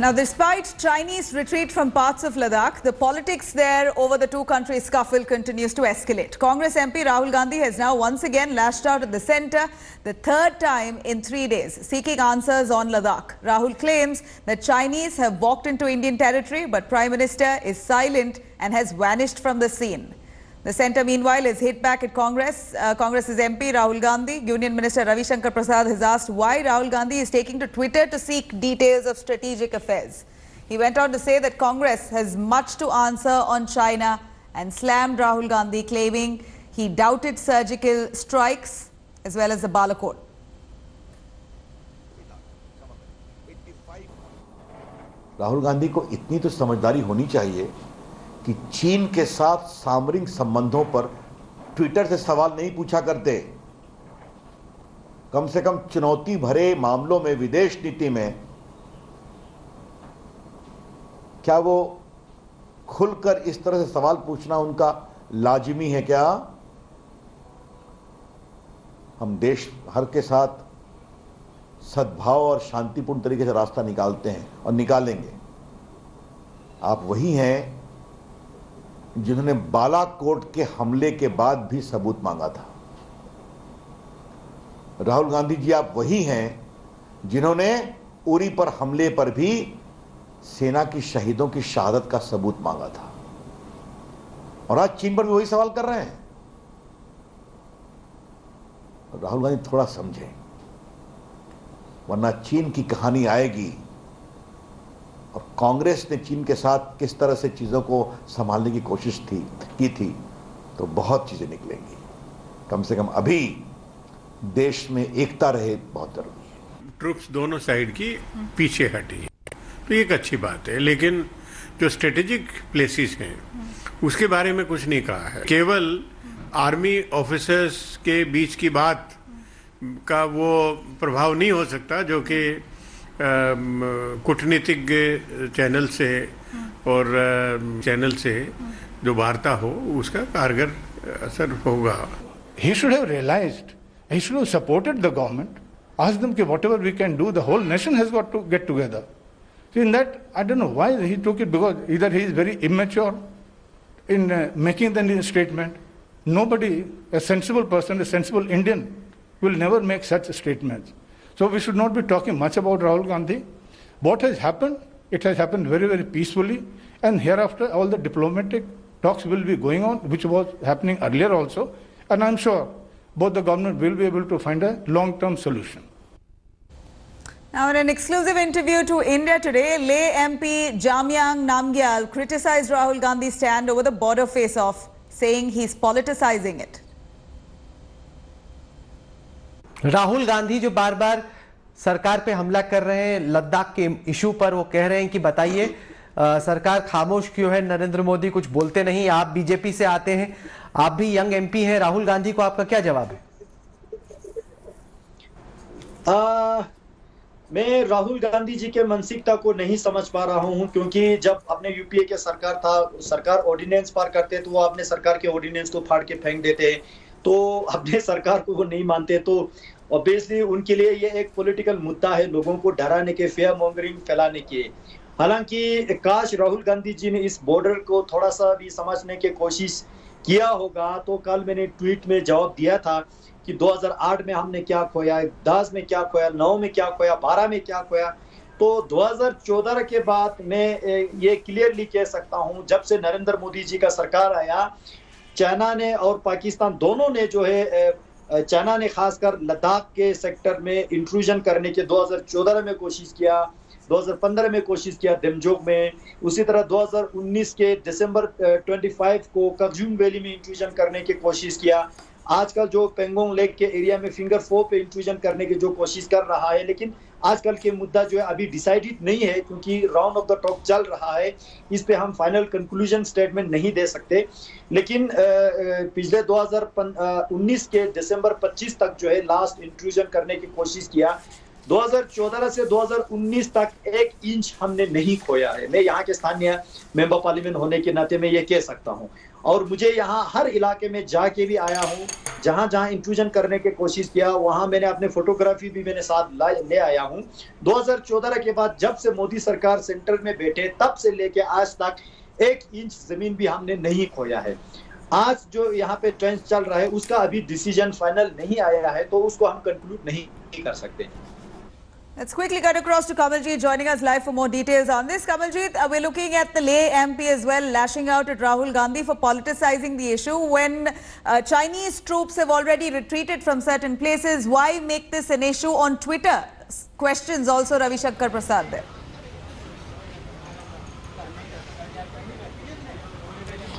Now, despite Chinese retreat from parts of Ladakh, the politics there over the two countries scuffle continues to escalate. Congress MP Rahul Gandhi has now once again lashed out at the centre, the third time in 3 days, seeking answers on Ladakh. Rahul claims that Chinese have walked into Indian territory, but Prime Minister is silent and has vanished from the scene. The centre, meanwhile, is hit back at Congress. Congress's MP Rahul Gandhi. Union Minister Ravi Shankar Prasad has asked why Rahul Gandhi is taking to Twitter to seek details of strategic affairs. He went on to say that Congress has much to answer on China and slammed Rahul Gandhi, claiming he doubted surgical strikes as well as the Balakot. Rahul Gandhi को इतनी तो समझदारी होनी चाहिए कि चीन के साथ सामरिक संबंधों पर ट्विटर से सवाल नहीं पूछा करते। कम से कम चुनौती भरे मामलों में, विदेश नीति में क्या वो खुलकर इस तरह से सवाल पूछना उनका लाजिमी है क्या? हम देश भर के साथ सद्भाव और शांतिपूर्ण तरीके से रास्ता निकालते हैं और निकालेंगे। आप वही हैं जिन्होंने बालाकोट के हमले के बाद भी सबूत मांगा था। राहुल गांधी जी, आप वही हैं जिन्होंने उरी पर हमले पर भी सेना की शहीदों की शहादत का सबूत मांगा था, और आज चीन पर भी वही सवाल कर रहे हैं। राहुल गांधी थोड़ा समझें, वरना चीन की कहानी आएगी और कांग्रेस ने चीन के साथ किस तरह से चीजों को संभालने की कोशिश की थी, तो बहुत चीजें निकलेंगी। कम से कम अभी देश में एकता रहे, बहुत जरूरी है। ट्रूप्स दोनों साइड की पीछे हटी है, तो एक अच्छी बात है, लेकिन जो स्ट्रेटेजिक प्लेसेस हैं उसके बारे में कुछ नहीं कहा है। केवल आर्मी ऑफिसर्स के बीच की बात का वो प्रभाव नहीं हो सकता जो कि कूटनीतिक चैनल से और चैनल से जो वार्ता हो उसका कारगर असर होगा। He should have realized, he should have supported the government, asked them that whatever we can do, the whole nation has got to get together. So in that, I don't know why he took it, because either he is very immature in making the statement. Nobody, a sensible person, a sensible Indian, will never make such statements. So we should not be talking much about Rahul Gandhi. What has happened, it has happened very, very peacefully, and hereafter all the diplomatic talks will be going on, which was happening earlier also, and I'm sure both the government will be able to find a long-term solution. Now, in an exclusive interview to India Today, Leh MP Jamyang Namgyal criticized Rahul Gandhi's stand over the border face-off, saying he's politicizing it. Rahul Gandhi जो बार बार सरकार पे हमला कर रहे हैं लद्दाख के issue पर, वो कह रहे हैं कि बताइए सरकार खामोश क्यों है, नरेंद्र मोदी कुछ बोलते नहीं, आप बीजेपी से आते हैं, आप भी यंग एमपी हैं, राहुल गांधी को आपका क्या जवाब है? मैं राहुल गांधी जी के मानसिकता को नहीं समझ पा रहा हूं, क्योंकि जब अपने यूपीए के सरकार था, सरकार ऑर्डिनेंस पार करते तो वो अपने सरकार के ऑर्डिनेंस को फाड़ के फेंक देते, तो अपने सरकार को वो नहीं मानते, तो ऑब्वियसली उनके लिए ये एक पॉलिटिकल मुद्दा है, लोगों को डराने के, फेयर मॉन्गरिंग फैलाने के। हालांकि काश राहुल गांधी जी ने इस बॉर्डर को थोड़ा सा भी समझने की कोशिश किया होगा, तो कल मैंने ट्वीट में जवाब दिया था कि 2008 में हमने क्या खोया, 10 में क्या खोया, 9 में क्या खोया, 12 में क्या खोया। तो 2014 के बाद मैं ये क्लियरली कह सकता हूँ, जब से नरेंद्र मोदी जी का सरकार आया, चाइना ने और पाकिस्तान दोनों ने जो है, चाइना ने खासकर लद्दाख के सेक्टर में इंट्रूजन करने के 2014 में कोशिश किया, 2015 में कोशिश किया डेमजोग में, उसी तरह 2019 के दिसंबर 25 को कगजुम वैली में इंट्रूजन करने की कोशिश किया। आजकल जो पेंगोंग लेक के एरिया में फिंगर 4 पे इंट्रूजन करने की जो कोशिश कर रहा है, लेकिन आजकल के मुद्दा जो है अभी डिसाइडेड नहीं है, क्योंकि राउंड ऑफ द टॉक चल रहा है, इस पे हम फाइनल कंक्लूजन स्टेटमेंट नहीं दे सकते। लेकिन पिछले 2019 के दिसंबर 25 तक जो है लास्ट इंट्रूजन करने की कोशिश किया। 2014 से 2019 तक 1 इंच हमने नहीं खोया है। मैं यहाँ के स्थानीय मेंबर पार्लियामेंट होने के नाते में ये कह सकता हूँ। और मुझे यहाँ हर इलाके में जाके भी आया हूँ, जहाँ जहाँ इंक्लूजन करने की कोशिश किया वहाँ मैंने अपने फोटोग्राफी भी मैंने साथ ले आया हूँ। 2014 के बाद जब से मोदी सरकार सेंटर में बैठे तब से लेके आज तक 1 इंच जमीन भी हमने नहीं खोया है। आज जो यहाँ पे ट्रेंड चल रहा है उसका अभी डिसीजन फाइनल नहीं आया है, तो उसको हम कंक्लूड नहीं कर सकते। Let's quickly cut across to Kamaljeet joining us live for more details on this. Kamaljeet, we're looking at the Leh MP as well, lashing out at Rahul Gandhi for politicizing the issue. When Chinese troops have already retreated from certain places, why make this an issue on Twitter? Questions also Ravi Shankar Prasad there.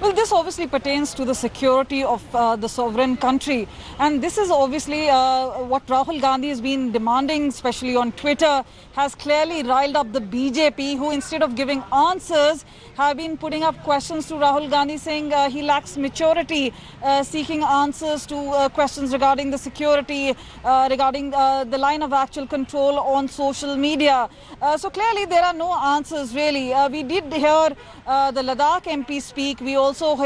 Well, this obviously pertains to the security of the sovereign country, and this is obviously what Rahul Gandhi has been demanding, especially on Twitter, has clearly riled up the BJP, who instead of giving answers have been putting up questions to Rahul Gandhi, saying he lacks maturity, seeking answers to questions regarding the security, regarding the line of actual control on social media. So clearly there are no answers really. We did hear the Ladakh MP speak. We also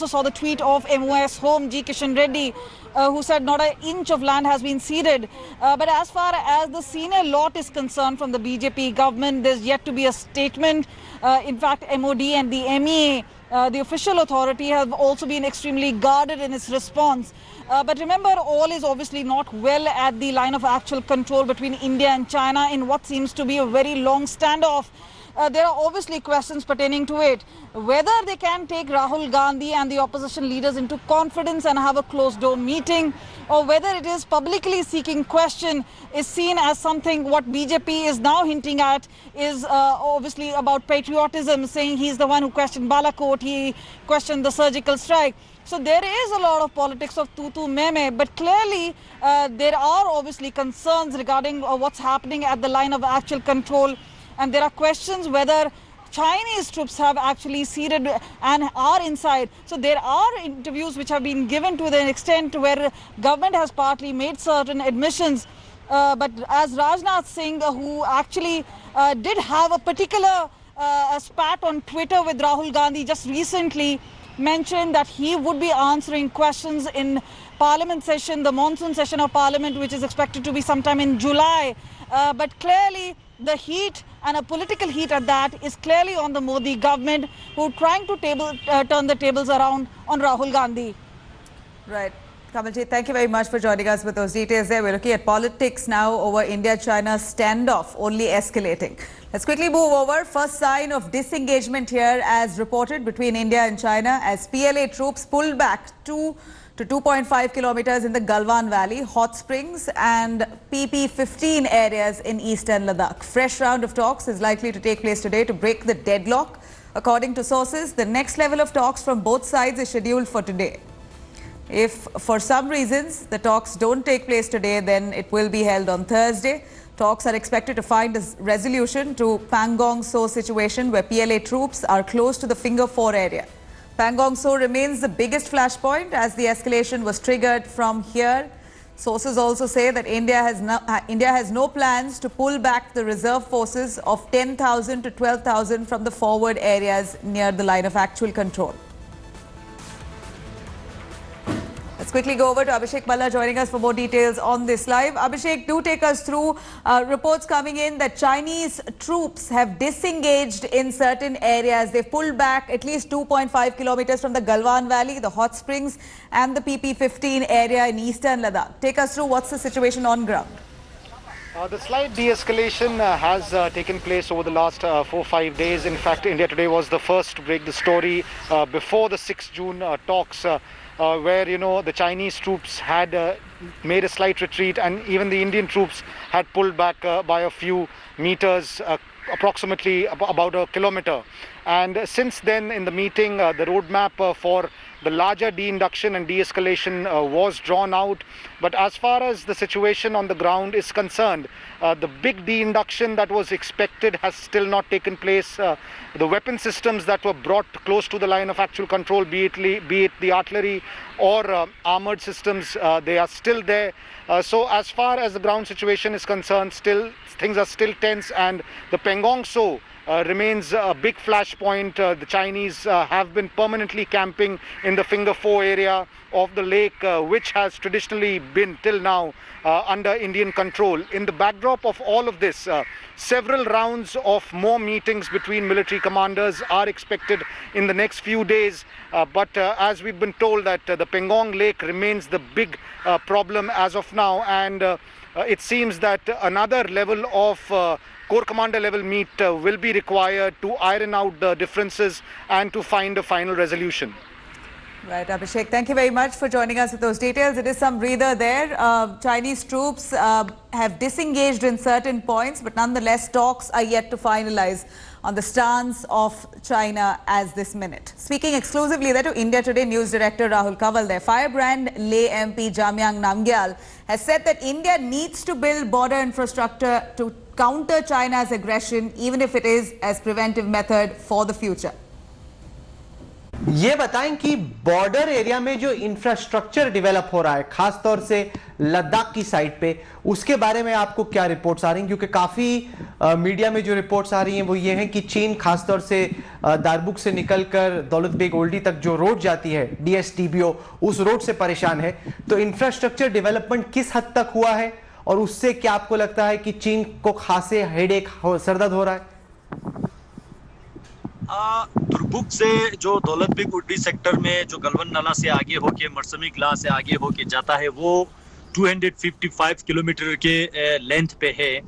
saw the tweet of MOS Home G. Kishan Reddy, who said not an inch of land has been ceded. But as far as the senior lot is concerned from the BJP government, there's yet to be a statement. In fact, MOD and the MEA, the official authority, have also been extremely guarded in its response. But remember, all is obviously not well at the line of actual control between India and China in what seems to be a very long standoff. There are obviously questions pertaining to it. Whether they can take Rahul Gandhi and the opposition leaders into confidence and have a closed-door meeting, or whether it is publicly seeking question, is seen as something what BJP is now hinting at is obviously about patriotism, saying he's the one who questioned Balakot, he questioned the surgical strike. So there is a lot of politics of tutu meme, but clearly there are obviously concerns regarding what's happening at the line of actual control. And there are questions whether Chinese troops have actually ceded and are inside. So there are interviews which have been given to the extent where government has partly made certain admissions. But as Rajnath Singh, who actually did have a particular spat on Twitter with Rahul Gandhi just recently, mentioned that he would be answering questions in Parliament session, the monsoon session of Parliament, which is expected to be sometime in July. But clearly, the heat, and a political heat at that, is clearly on the Modi government, who are trying to turn the tables around on Rahul Gandhi. Right. Kamaljeet, thank you very much for joining us with those details there. We're looking at politics now over India-China standoff only escalating. Let's quickly move over. First sign of disengagement here as reported between India and China as PLA troops pulled back 2 to 2.5 kilometers in the Galwan Valley, Hot Springs and PP-15 areas in eastern Ladakh. Fresh round of talks is likely to take place today to break the deadlock. According to sources, the next level of talks from both sides is scheduled for today. If for some reasons the talks don't take place today, then it will be held on Thursday. Talks are expected to find a resolution to Pangong So situation where PLA troops are close to the Finger 4 area. Pangong So remains the biggest flashpoint as the escalation was triggered from here. Sources also say that India has no plans to pull back the reserve forces of 10,000 to 12,000 from the forward areas near the line of actual control. Let's quickly go over to Abhishek Balla joining us for more details on this live. Abhishek, do take us through reports coming in that Chinese troops have disengaged in certain areas. They've pulled back at least 2.5 kilometers from the Galwan Valley, the Hot Springs and the PP-15 area in eastern Ladakh. Take us through what's the situation on ground. The slight de-escalation has taken place over the last 4-5 days. In fact, India Today was the first to break the story before the 6 June talks. Where, you know, the Chinese troops had made a slight retreat and even the Indian troops had pulled back by a few meters, approximately about a kilometer. And since then, in the meeting, the roadmap for the larger de-induction and de-escalation was drawn out. But as far as the situation on the ground is concerned, the big de-induction that was expected has still not taken place. The weapon systems that were brought close to the line of actual control, be it the artillery or armored systems, they are still there. So as far as the ground situation is concerned, things are still tense, and the Pangong So remains a big flashpoint. The Chinese have been permanently camping in the Finger Four area of the lake, which has traditionally been till now under Indian control. In the backdrop of all of this, several rounds of more meetings between military commanders are expected in the next few days. But as we've been told that the Pangong Lake remains the big problem as of now, and it seems that another level of Corps Commander level meet will be required to iron out the differences and to find a final resolution. Right, Abhishek, thank you very much for joining us with those details. It is some breather there. Chinese troops have disengaged in certain points, but nonetheless talks are yet to finalize on the stance of China as this minute. Speaking exclusively there to India Today news director Rahul Kanwal there, Firebrand Leh MP Jamyang Namgyal has said that India needs to build border infrastructure to counter China's aggression, even if it is as preventive method for the future. ये बताएं कि border area में जो infrastructure develop हो रहा है खास तौर से लद्दाख की साइड पे, उसके बारे में आपको क्या रिपोर्ट्स आ रही हैं? क्योंकि काफी मीडिया में जो रिपोर्ट्स आ रही हैं वो ये हैं कि चीन खास तौर से दारबुक से निकलकर दौलत बेग ओल्डी तक जो रोड जाती है DSTBO, उस रोड से परेशान है। तो इंफ्रास्ट्रक्चर डेवलपमेंट किस हद तक हुआ है और उससे क्या आपको लगता है कि चीन को खासे हेडेक सरदर्द हो रहा है? दुर्बुक से जो दौलत बेग ओल्डी सेक्टर में जो गलवन नाला से आगे होके मरसमी ग्ला से आगे होके जाता है वो 255 किलोमीटर के लेंथ पे है,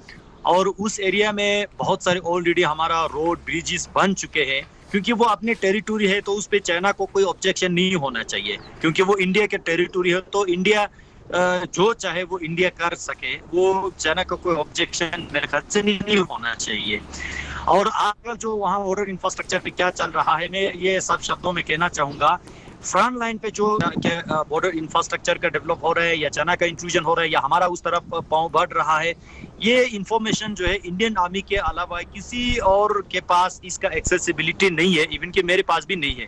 और उस एरिया में बहुत सारे ऑलरेडी हमारा रोड ब्रिजेस बन चुके हैं, क्योंकि वो अपने टेरिटोरी है तो उस पे चाइना को कोई ऑब्जेक्शन नहीं होना चाहिए, क्योंकि वो इंडिया के टेरिटोरी है तो इंडिया जो चाहे वो इंडिया कर सके, वो चाइना का कोई ऑब्जेक्शन मेरे ख्याल से नहीं होना चाहिए। और आजकल जो वहाँ बॉर्डर इंफ्रास्ट्रक्चर पे क्या चल रहा है, मैं ये सब शब्दों में कहना चाहूंगा, फ्रंट लाइन पे जो बॉर्डर इंफ्रास्ट्रक्चर का डेवलप हो रहा है या चाइना का इंट्रूजन हो रहा है या हमारा उस तरफ पांव बढ़ रहा है, ये इंफॉर्मेशन जो है इंडियन आर्मी के अलावा किसी और के पास इसका एक्सेसिबिलिटी नहीं है, इवन कि मेरे पास भी नहीं है।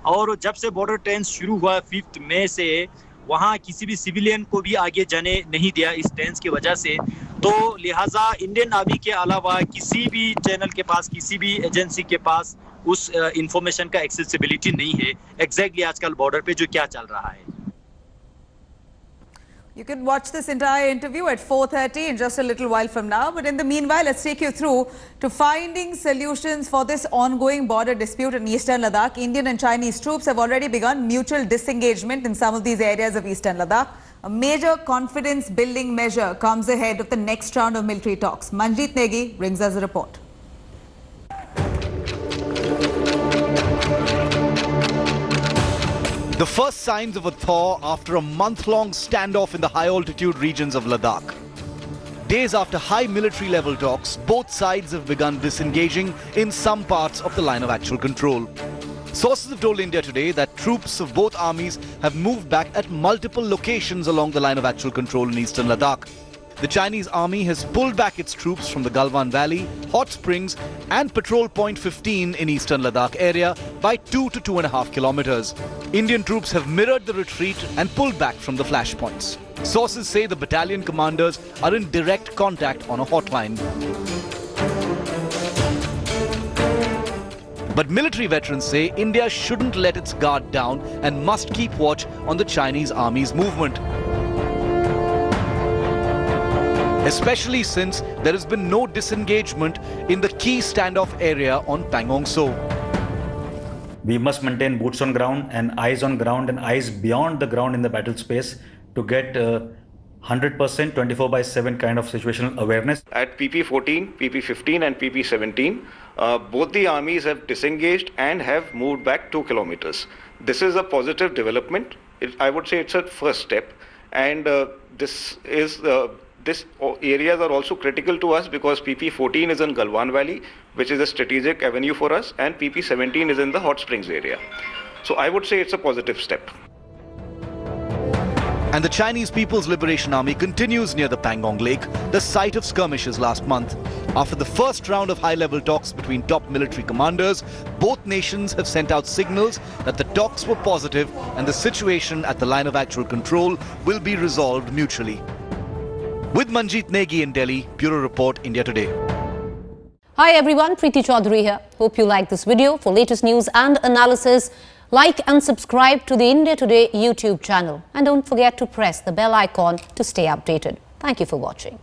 और जब से बॉर्डर ट्रेन शुरू हुआ 5 मई से, वहाँ किसी भी सिविलियन को भी आगे जाने नहीं दिया इस टेंस की वजह से, तो लिहाजा इंडियन आर्मी के अलावा किसी भी चैनल के पास, किसी भी एजेंसी के पास उस इंफॉर्मेशन का एक्सेसिबिलिटी नहीं है एग्जैक्टली आजकल बॉर्डर पे जो क्या चल रहा है। You can watch this entire interview at 4:30 in just a little while from now. But in the meanwhile, let's take you through to finding solutions for this ongoing border dispute in eastern Ladakh. Indian and Chinese troops have already begun mutual disengagement in some of these areas of eastern Ladakh. A major confidence building measure comes ahead of the next round of military talks. Manjeet Negi brings us a report. The first signs of a thaw after a month-long standoff in the high-altitude regions of Ladakh. Days after high military-level talks, both sides have begun disengaging in some parts of the line of actual control. Sources have told India Today that troops of both armies have moved back at multiple locations along the line of actual control in eastern Ladakh. The Chinese army has pulled back its troops from the Galwan Valley, Hot Springs and Patrol Point 15 in eastern Ladakh area by 2 to 2.5 kilometers. Indian troops have mirrored the retreat and pulled back from the flashpoints. Sources say the battalion commanders are in direct contact on a hotline. But military veterans say India shouldn't let its guard down and must keep watch on the Chinese army's movement. Especially since there has been no disengagement in the key standoff area on Pangong So. We must maintain boots on ground and eyes beyond the ground in the battle space to get 100% 24/7 kind of situational awareness. At PP14, PP15 and PP17, both the armies have disengaged and have moved back 2 kilometers. This is a positive development. I would say it's a first step, and these areas are also critical to us because PP14 is in Galwan Valley, which is a strategic avenue for us, and PP17 is in the Hot Springs area. So I would say it's a positive step. And the Chinese People's Liberation Army continues near the Pangong Lake, the site of skirmishes last month. After the first round of high-level talks between top military commanders, both nations have sent out signals that the talks were positive and the situation at the line of actual control will be resolved mutually. With Manjeet Negi in Delhi, Bureau Report, India Today. Hi everyone, Preeti Chaudhary here. Hope you like this video. For latest news and analysis, like and subscribe to the India Today YouTube channel. And don't forget to press the bell icon to stay updated. Thank you for watching.